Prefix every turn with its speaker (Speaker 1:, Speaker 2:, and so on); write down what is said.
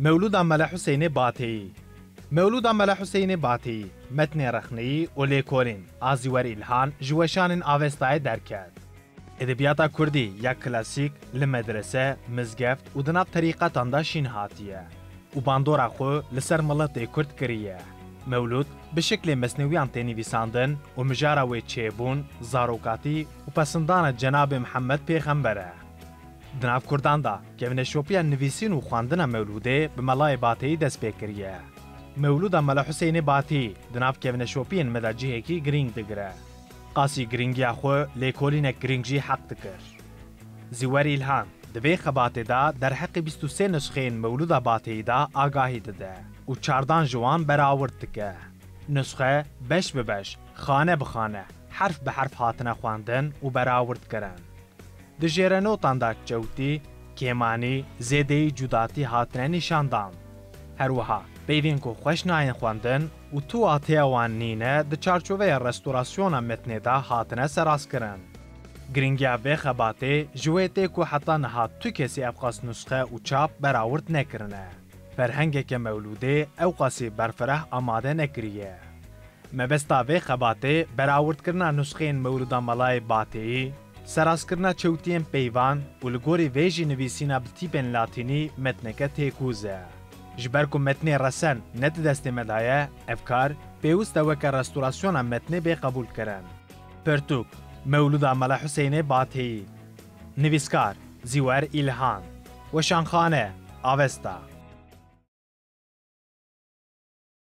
Speaker 1: مولود ملا حسین باتی مولود ملا حسین باتی متن رخنی و لیکولین آزیور ایلهان جوشان آوستای درکد. ادبیات کردی یک کلاسیک لمدرسه مزگفت و دناب طریقت انداشین هاتیه و باندورا خو لسر ملت کرد کریه. مولود به شکل مصنوعی تنویساندن و مجاروی چیبون زاروکاتی و پسندان جناب محمد پیغمبره. دناف کردان دا که شوپیا نویسین و خواندن مولوده به ملای باتی دست بکریه. مولود ملا حسین باتی دناف که شوپین مدجیه کی گرینگ دگره. قاسی گرینگی خو لیکولین گرینگجی حق دکر. زیوری ایلهان دوی خباته دا در حق 23 نسخین مولود باتی دا آگاهی داده و 14 جوان برآورد دکه. نسخه بش به بش، خانه به خانه، حرف به حرف هاتنه خواندن و برآورد کرن. دجیرنوتان دا چوتی، کیمانی، زیدهی جداتی هاتنه نشاندان. هر وها بیوین که خوش ناین خواندن و تو آتیه وان نینه ده چارچوه رستوراسیون متنه دا هاتنه سراس کرن. گرینگیا به خباته جویته که حتی نهات تو کسی ابخاص نسخه و چاپ برآورد نکرنه. فرهنگی که مولوده او قاسی برفره آماده نکریه. مبستا به خباته برآورد کرنا نسخین مولودا ملای باتی، سراس کرنا چوتین پیوان و لگوری ویجی نویسینا بتیپن لاتینی متنکه تیکوزه. جبر کو متن رسن نت دست مدایه افکار پیوسته وک رستوراسیون متن به قبول کرن. پرتوک مولود ملا حسین باتی، نویسکار زیور ایلهان، وشانخانه آوستا.